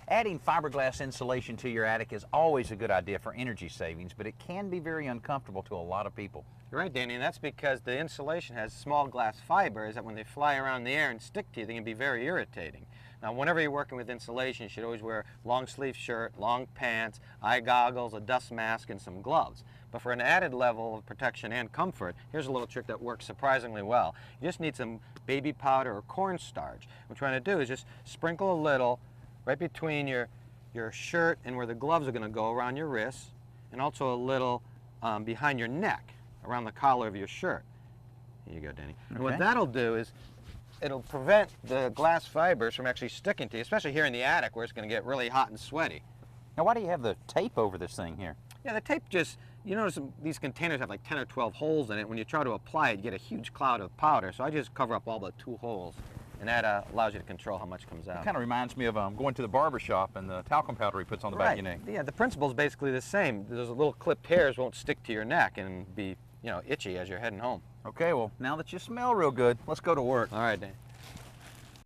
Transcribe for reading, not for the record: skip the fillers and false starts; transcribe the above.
Adding fiberglass insulation to your attic is always a good idea for energy savings, but it can be very uncomfortable to a lot of people. You're right, Danny, and that's because the insulation has small glass fibers that when they fly around the air and stick to you, they can be very irritating. Now, whenever you're working with insulation, you should always wear a long sleeve shirt, long pants, eye goggles, a dust mask, and some gloves. But for an added level of protection and comfort, here's a little trick that works surprisingly well. You just need some baby powder or cornstarch. What you're trying to do is just sprinkle a little right between your shirt and where the gloves are going to go around your wrists, and also a little behind your neck, around the collar of your shirt. Here you go, Danny. Okay. And what that'll do is it'll prevent the glass fibers from actually sticking to you, especially here in the attic where it's going to get really hot and sweaty. Now, why do you have the tape over this thing here? Yeah, the tape just, you notice these containers have like 10 or 12 holes in it. When you try to apply it, you get a huge cloud of powder. So I just cover up all but 2 holes, and that allows you to control how much comes out. It kind of reminds me of going to the barber shop and the talcum powder he puts on the back of your neck. Yeah, the principle is basically the same. Those little clipped hairs won't stick to your neck and be, itchy as you're heading home. Okay, well, now that you smell real good, let's go to work. All right, Dan.